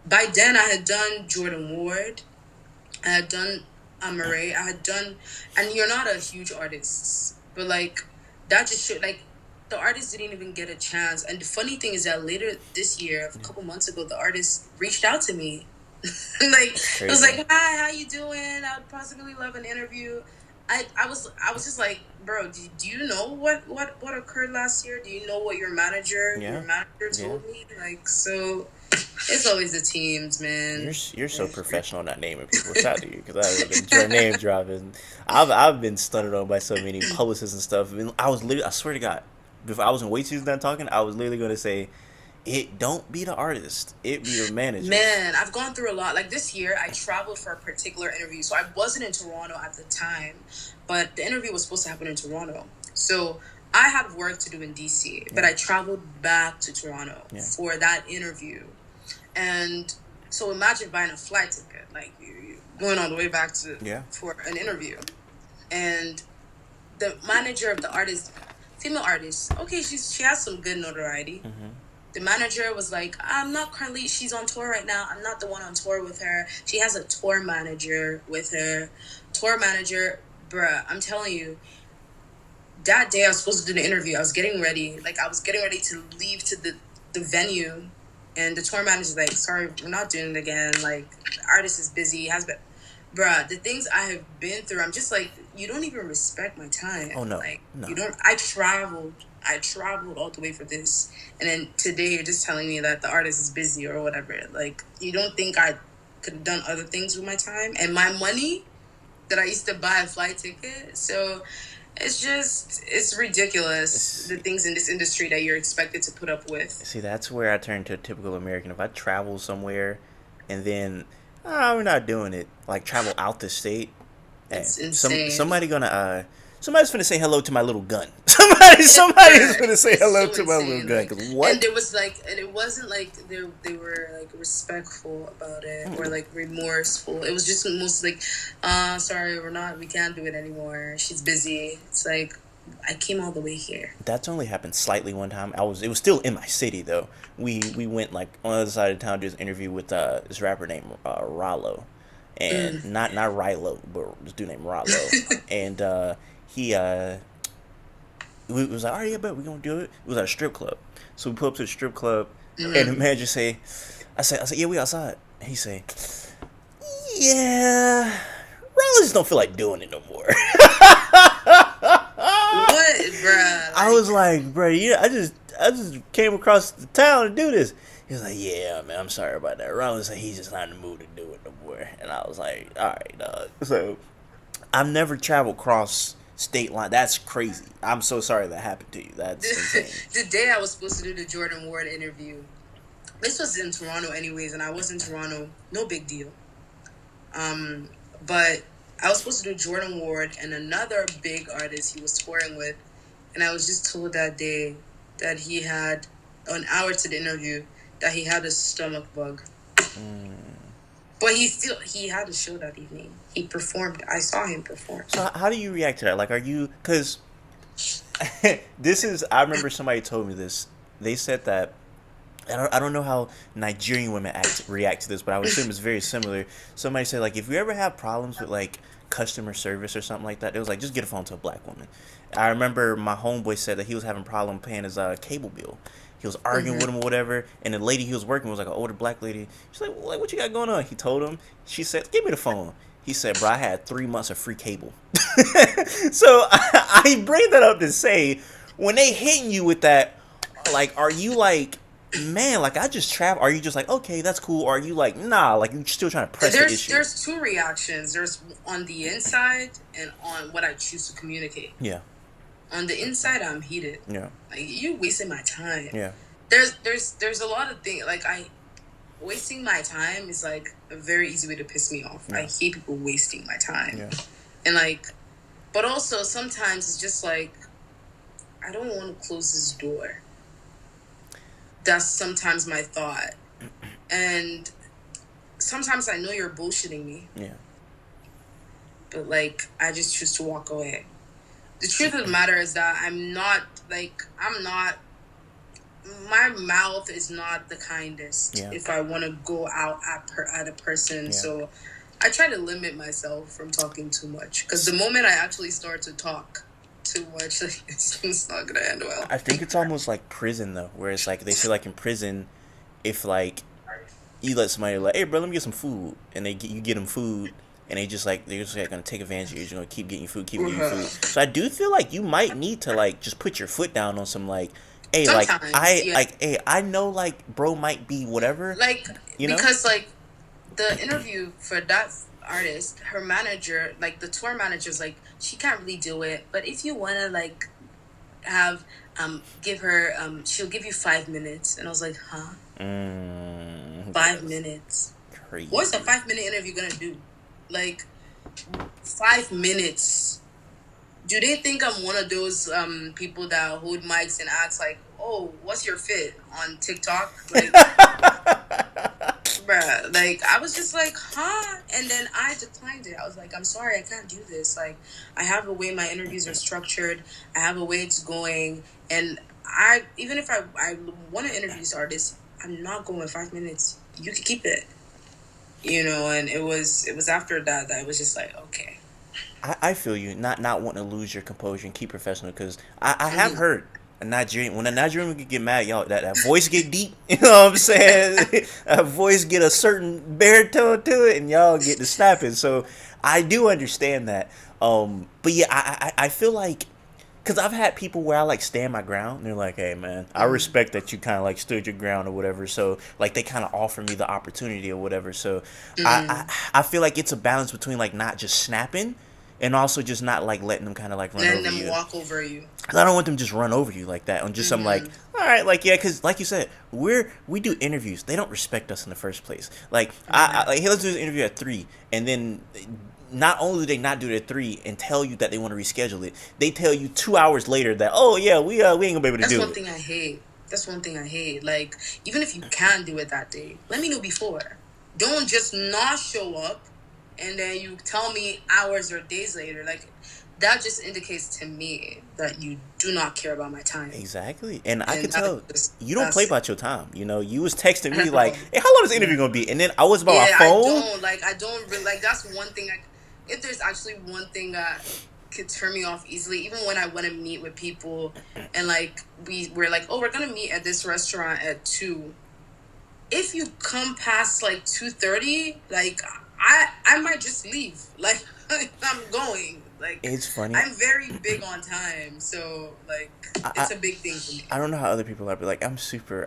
By then, I had done Jordan Ward. I had done Amare. I had done, and you're not a huge artist, but like that just showed like the artist didn't even get a chance. And the funny thing is that later this year, a couple months ago, the artist reached out to me. Like it was like, hi, how you doing? I would possibly love an interview. I was just like, bro, do you know what occurred last year? Do you know what your manager told me? Like, so it's always the teams, man. You're so professional not naming people. Shout out to you because I was your name dropping. I've been stunted on by so many publicists and stuff. I mean, I swear to God, if I wasn't way too done talking, I was literally gonna say, it don't be the artist, it be the manager. Man, I've gone through a lot. Like this year, I traveled for a particular interview, so I wasn't in Toronto at the time, but the interview was supposed to happen in Toronto. So I had work to do in DC, but I traveled back to Toronto for that interview. And so imagine buying a flight ticket, like you going all the way back to for an interview, and the manager of the artist, female artist, okay, she has some good notoriety. The manager was like, I'm not currently, she's on tour right now. I'm not the one on tour with her. She has a tour manager with her. Tour manager, bruh, I'm telling you, that day I was supposed to do the interview. I was getting ready. Like, I was getting ready to leave to the venue. And the tour manager's like, sorry, we're not doing it again. Like, the artist is busy. Has been, bruh, the things I have been through, I'm just like, you don't even respect my time. Oh, no. Like, no. You don't, I traveled all the way for this. And then today you're just telling me that the artist is busy or whatever. Like, you don't think I could have done other things with my time and my money that I used to buy a flight ticket? So it's ridiculous, the things in this industry that you're expected to put up with. See, that's where I turn to a typical American. If I travel somewhere and then, we're not doing it, like travel out the state, it's insane. Somebody's gonna say hello to my little gun. Somebody's gonna say hello to my little gun. Cause what? And there was like, and it wasn't like they were like respectful about it or like remorseful. It was just most like, sorry, we can't do it anymore. She's busy. It's like, I came all the way here. That's only happened slightly one time. It was still in my city though. We went like on the other side of town to do this interview with this rapper named Rollo, and not Rilo, but this dude named Rollo, and he we was like, all right, yeah, but we're gonna do it. It was at a strip club, so we pull up to the strip club, and the manager say, I said, yeah, we outside. And he say, yeah, Rollo just don't feel like doing it no more. What, bruh? I was like, bro, I just came across the town to do this. He was like, yeah, man, I'm sorry about that. Ron said he's just not in the mood to do it no more. And I was like, all right, dog. So I've never traveled across state line. That's crazy. I'm so sorry that happened to you. That's insane. The day I was supposed to do the Jordan Ward interview, this was in Toronto anyways, and I was in Toronto. No big deal. But I was supposed to do Jordan Ward and another big artist he was touring with, and I was just told that day that he had, an hour to the interview, that he had a stomach bug. But he had a show that evening. He performed. I saw him perform. So how do you react to that? Like, are you, because I remember somebody told me this. They said that, I don't know how Nigerian women react to this, but I would assume it's very similar. Somebody said, like, if you ever have problems with, like, customer service or something like that, it was like, just get a phone to a black woman. I remember my homeboy said that he was having a problem paying his cable bill. He was arguing with him or whatever, and the lady he was working with was like an older black lady. She's like, well, what you got going on? He told him. She said, give me the phone. He said, bro, I had 3 months of free cable. So I bring that up to say, when they hitting you with that, like, are you like, man, like, I just travel? Are you just like, okay, that's cool? Or are you like, nah, like, you still trying to press the issue? There's two reactions. There's on the inside and on what I choose to communicate. Yeah. On the inside, I'm heated. Yeah. Like, you wasting my time. Yeah. There's a lot of things, like, wasting my time is like a very easy way to piss me off. Yeah. I hate people wasting my time. Yeah. And like, but also sometimes it's just like, I don't want to close this door. That's sometimes my thought. And sometimes I know you're bullshitting me, Yeah. but like I just choose to walk away. The truth of the matter is that I'm not my mouth is not the kindest Yeah. if I want to go out at a person. Yeah. So I try to limit myself from talking too much, because the moment I actually start to talk too much, like, it's not gonna end well. I think it's almost like prison though, where it's like they say like in prison, if like you let somebody like, hey bro, let me get some food, and you get them food, and they're just like gonna take advantage of you. You're gonna keep getting you food, keep getting you food. So I do feel like you might need to like just put your foot down on some like, hey, Sometimes, yeah. like hey, I know like bro might be whatever, Like, you know, because like the interview for that artist, her manager, like the tour manager's like, she can't really do it, but if you wanna like have give her she'll give you 5 minutes. And I was like, huh? 5 minutes? Crazy. What's a 5 minute interview gonna do? Like, 5 minutes? Do they think I'm one of those people that hold mics and acts like, oh, what's your fit on TikTok? Like, bruh, like, I was just like, huh? And then I declined it. I was like, I'm sorry, I can't do this. Like, I have a way my interviews are structured. I have a way it's going. And even if I want to interview this artist, I'm not going 5 minutes. You can keep it. And it was after that it was just like, okay. I feel you, not wanting to lose your composure and keep professional, because I have heard when a Nigerian would get mad, y'all, that voice get deep, you know what I'm saying? A voice get a certain baritone to it, and y'all get to snapping. So I do understand that. But yeah, I feel like, because I've had people where I like stand my ground, and they're like, hey man, I respect that you kind of like stood your ground or whatever. So like they kind of offer me the opportunity or whatever. So I feel like it's a balance between like not just snapping, and also just not like letting them kind of like run over you. Letting them walk over you. Cause I don't want them to just run over you like that. On just some like, all right, like yeah, because like you said, we do interviews. They don't respect us in the first place. Like I like, hey, let's do this interview at 3, and then not only do they not do it at 3 and tell you that they want to reschedule it, they tell you 2 hours later that, oh yeah, we ain't gonna be able to do it. That's one thing I hate. Like, even if you can do it that day, let me know before. Don't just not show up and then you tell me hours or days later. Like, that just indicates to me that you do not care about my time. Exactly. And I can tell you don't play about your time. You was texting me like, hey, how long is the interview gonna be? And then I was about my phone. I don't really, like, that's one thing. If there's actually one thing that could turn me off easily, even when I want to meet with people and like we're like, oh, we're gonna meet at this restaurant at 2. If you come past like 2:30, like I might just leave. Like, I'm going. Like, it's funny. I'm very big on time, so like it's a big thing for me. I don't know how other people are, but like I'm super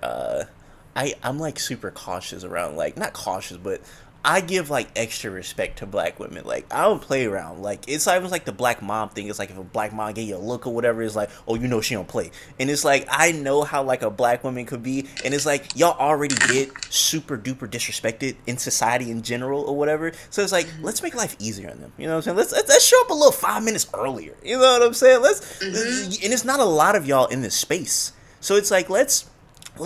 I'm like super cautious around, like not cautious, but I give like extra respect to black women. Like I don't play around. Like it's almost like the black mom thing. It's like if a black mom gave you a look or whatever, it's like, oh, she don't play. And it's like I know how like a black woman could be, and it's like y'all already get super duper disrespected in society in general or whatever. So it's like let's make life easier on them. You know what I'm saying? Let's show up a little 5 minutes earlier. You know what I'm saying? And it's not a lot of y'all in this space, so it's like let's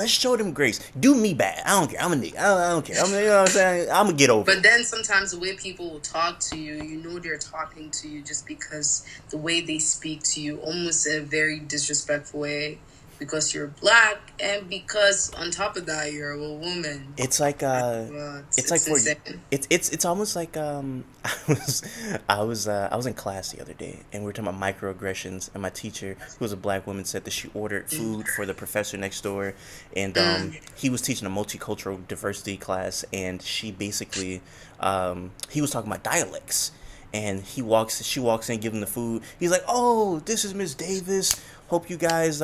show them grace. Do me bad. I don't care. I'm a nigga. I don't care. You know what I'm saying? I'm going to get over it. But then sometimes the way people will talk to you, they're talking to you just because the way they speak to you, almost in a very disrespectful way, because you're black and because on top of that you're a woman. It's like it's like it's almost like I was in class the other day and we were talking about microaggressions, and my teacher, who was a black woman, said that she ordered food for the professor next door, and he was teaching a multicultural diversity class, and she basically he was talking about dialects. And she walks in, give him the food. He's like, oh, this is Miss Davis. Hope you guys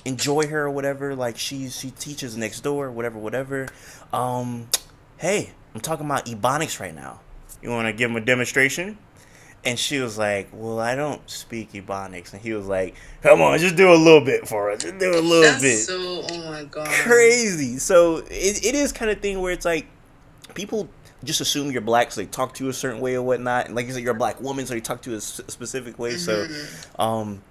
enjoy her or whatever. Like she teaches next door, whatever. Hey, I'm talking about Ebonics right now. You want to give him a demonstration? And she was like, well, I don't speak Ebonics. And he was like, come on, just do a little bit for us. Just do a little bit. That's so, oh my God. Crazy. So it is kind of thing where it's like people just assume you're black, so they talk to you a certain way or whatnot. And like you said, you're a black woman, so they talk to you a specific way. So,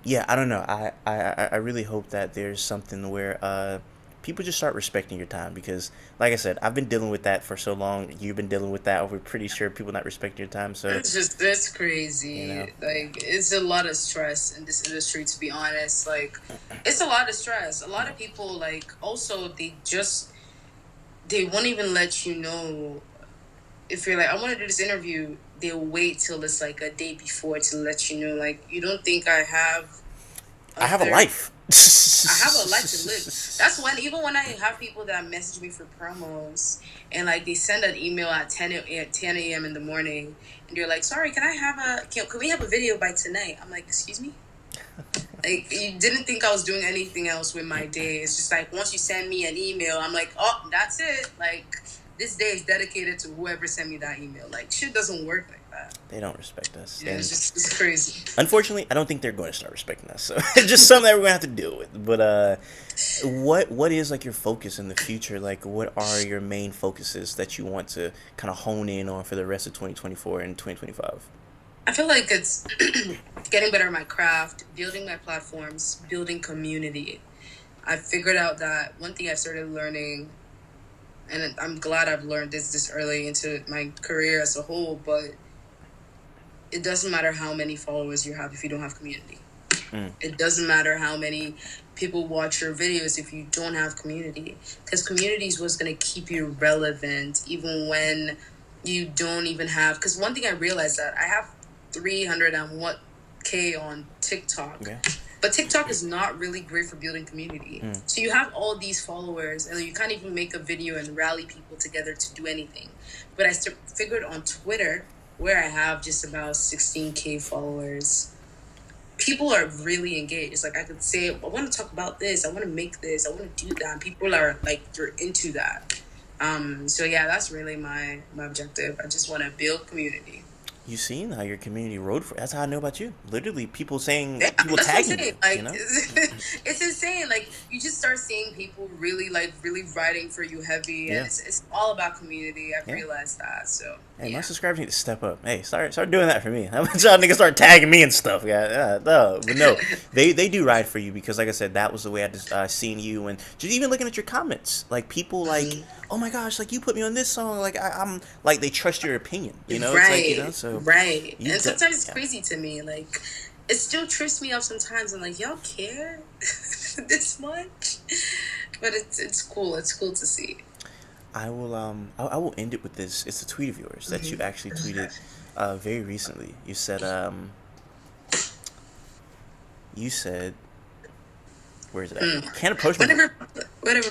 yeah, I don't know. I really hope that there's something where people just start respecting your time because, like I said, I've been dealing with that for so long. You've been dealing with that. We're pretty sure people not respecting your time. So That's you crazy. know, Like it's a lot of stress in this industry. To be honest, like it's a lot of stress. A lot of people like also they won't even let you know if you're like I want to do this interview. They'll wait till it's like a day before to let you know. Like you don't think I have I have a other life. I have a life to live. That's when even when I have people that message me for promos and like they send an email at 10 a.m. in the morning and they're like, "Sorry, can we have a video by tonight?" I'm like, "Excuse me." Like you didn't think I was doing anything else with my day. It's just like once you send me an email, I'm like, "Oh, that's it." Like this day is dedicated to whoever sent me that email. Like shit doesn't work like that. They don't respect us. Yeah, And it's crazy. unfortunately, I don't think they're going to start respecting us. So it's just something that we're going to have to deal with. But what is like your focus in the future? Like, what are your main focuses that you want to kind of hone in on for the rest of 2024 and 2025? I feel like it's getting better at my craft, building my platforms, building community. I figured out that one thing I've started learning, and I'm glad I've learned this early into my career as a whole, but it doesn't matter how many followers you have if you don't have community. It doesn't matter how many people watch your videos if you don't have community, because community is what's going to keep you relevant even when you don't even have. Because one thing I realized that I have 301K on TikTok, Okay. but TikTok is not really great for building community. So you have all these followers and you can't even make a video and rally people together to do anything. But I figured on Twitter, where I have just about 16K followers, people are really engaged. Like I could say, I want to talk about this, I want to make this, I want to do that. And people are like, they're into that. So yeah, that's really my objective. I just want to build community. You seen how your community rode for? That's how I know about you. Literally, people saying, Yeah, people that's what I'm tagging saying. you. Like, You know. it's insane. Like, you just start seeing people really riding for you heavy, and Yeah. it's all about community. I've Yeah. realized that. So, Hey, my yeah. subscribers need to step up. Hey, start doing that for me. How about y'all niggas start tagging me and stuff? Yeah, no, but no, they do ride for you because, like I said, that was the way I just seen you and just even looking at your comments, like people like, oh my gosh, like you put me on this song, like I'm like they trust your opinion, you know? It's like, you know, so Right. you And sometimes it's yeah. crazy to me. Like, it still trips me up sometimes. I'm like, y'all care this much? But it's cool. It's cool to see. I will end it with this. It's a tweet of yours that you actually tweeted very recently. You said where is it at? Can't approach me. Whenever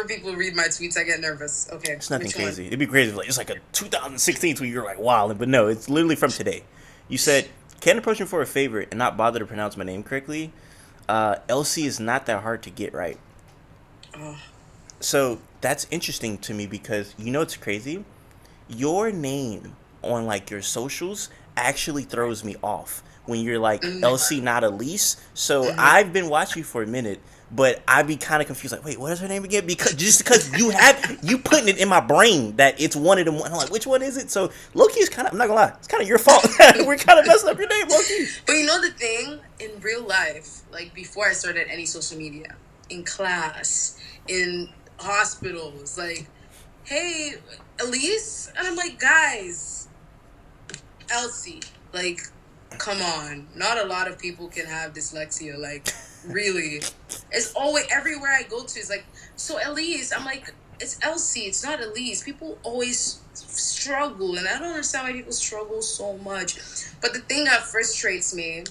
people read my tweets, I get nervous. Okay, It's nothing which one? crazy. It'd be crazy if it's like a 2016 tweet. You're like, wow, but no, it's literally from today. You said, "Can't approach me for a favor and not bother to pronounce my name correctly. Elsie is not that hard to get right." Oh, So that's interesting to me because you know it's crazy. Your name on like your socials actually throws me off when you're like Elsie, not Elise. So I've been watching you for a minute, but I'd be kind of confused. Like, wait, what is her name again? Because you putting it in my brain that it's one of them. I'm like, which one is it? So Loki is kind of. I'm not gonna lie, it's kind of your fault. We're kind of messing up your name, Loki. but you know the thing in real life, like before I started any social media, in class, in hospitals, like, hey, Elise, and I'm like, guys, Elsie, like, come on, not a lot of people can have dyslexia, like, really. It's always everywhere I go to. It's like, so Elise, I'm like, it's Elsie, it's not Elise. People always struggle, and I don't understand why people struggle so much. But the thing that frustrates me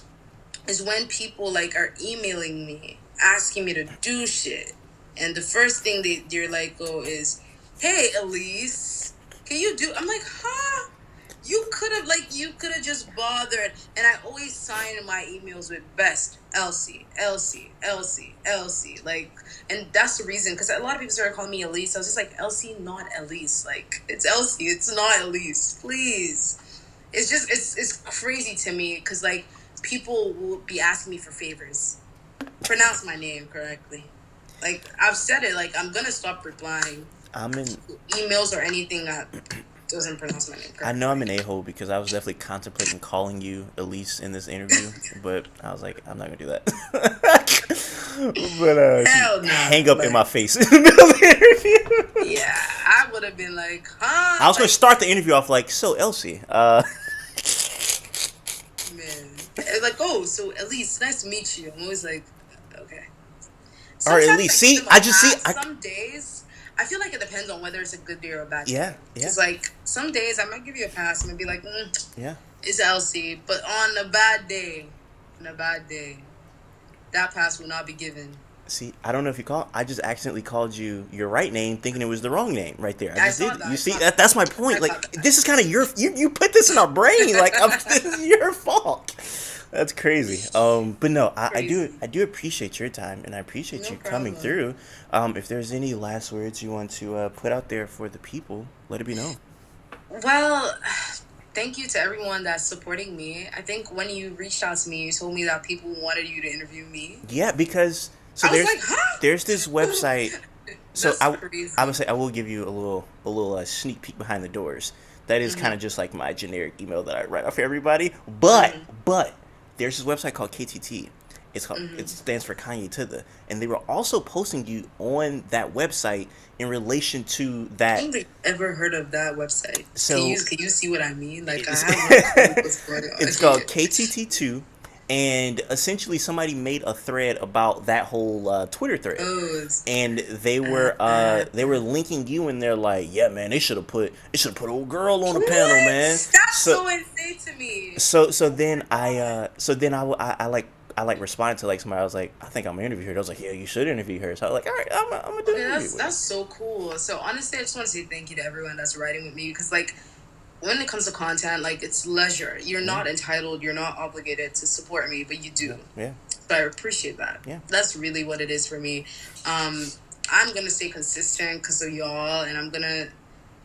is when people like are emailing me asking me to do shit, and the first thing they're like, "Oh, is, hey Elise, can you do?" I'm like, huh? You could have just bothered. And I always sign my emails with best Elsie, Elsie, Elsie, Elsie. Like, and that's the reason, because a lot of people started calling me Elise. I was just like, Elsie, not Elise. Like, it's Elsie, it's not Elise. Please. It's just it's crazy to me because like people will be asking me for favors. Pronounce my name correctly. Like I've said it. Like I'm gonna stop replying I'm in. emails or anything that doesn't pronounce my name correctly. I know I'm an a-hole because I was definitely contemplating calling you Elise in this interview, but I was like, I'm not gonna do that. But Hell she no. hang up in Like, my face in the middle of the interview. yeah, I would have been like, huh? I was gonna Like, start the interview off like, so Elsie, man. And like, oh, so at least nice to meet you. I'm always like, okay. or at Sometimes least I give see, them a I just see, pass. Some days, I feel like it depends on whether it's a good day or a bad yeah, day. yeah, Because like some days I might give you a pass and be like, yeah. it's Elsie. But on a bad day, that pass will not be given. See, I don't know if you call. I just accidentally called you your right name, thinking it was the wrong name right there. I I just saw did. that. You I see, saw that that. that's my point. I saw Like, that. this is kind of you put this in our brain. Like, this is your fault. That's crazy. But no, Crazy. I do appreciate your time, and I appreciate No you coming problem. through. If there's any last words you want to put out there for the people, let it be known. Well, thank you to everyone that's supporting me. I think when you reached out to me, you told me that people wanted you to interview me. Yeah, because so I was like, there's this huh? website. So That's I would crazy. say I will give you a little sneak peek behind the doors. That is kind Mm-hmm. of just like my generic email that I write off for everybody. Mm-hmm. But there's this website called KTT. It Mm-hmm. stands for Kanye to the, and they were also posting you on that website in relation to I that. don't think I've ever heard of that website. So Can you see what I mean? Like I it's have no clue what's going on it's called here. KTT2, and essentially somebody made a thread about that whole Twitter thread, Oh, it's, and uh, uh, they were linking you in there like, yeah, man, they should have put old girl on the panel, man. what? That's So so insane to me. so Oh then my god. I like responded to like somebody. I was like, I think I'm gonna interview her. I was like, yeah, you should interview her. So I was like, all right, I'm gonna do Okay, an interview with her. that's so cool. So honestly, I just want to say thank you to everyone that's writing with me because like when it comes to content, like it's leisure. You're Yeah, not entitled, you're not obligated to support me, but you yeah, do. yeah, So I appreciate that. yeah. That's really what it is for me. Um, I'm gonna stay consistent because of y'all, and I'm gonna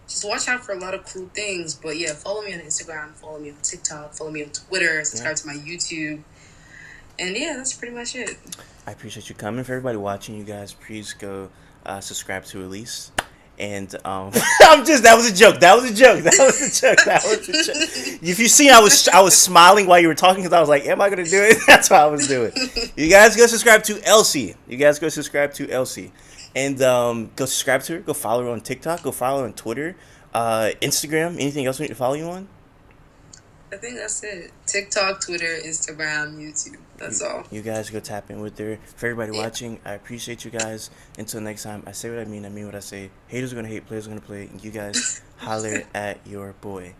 just watch out for a lot of cool things. But yeah, follow me on Instagram, follow me on TikTok, follow me on Twitter, Yeah. subscribe to my YouTube, and yeah, that's pretty much it. I appreciate you coming. For everybody watching, you guys, please go subscribe to Elise. And I'm just that was a joke. That was a joke. That was a joke. That was a joke. If you see, I was smiling while you were talking because I was like, "Am I gonna do it?" That's what I was doing. You guys go subscribe to Elsie. You guys go subscribe to Elsie, and go subscribe to her. Go follow her on TikTok. Go follow her on Twitter, Instagram. Anything else we need to follow you on? I think that's it. TikTok, Twitter, Instagram, YouTube. That's all. You guys go tap in with her. For everybody Yeah. watching, I appreciate you guys. Until next time, I say what I mean what I say. Haters are gonna hate, players are gonna play. And you guys holler at your boy.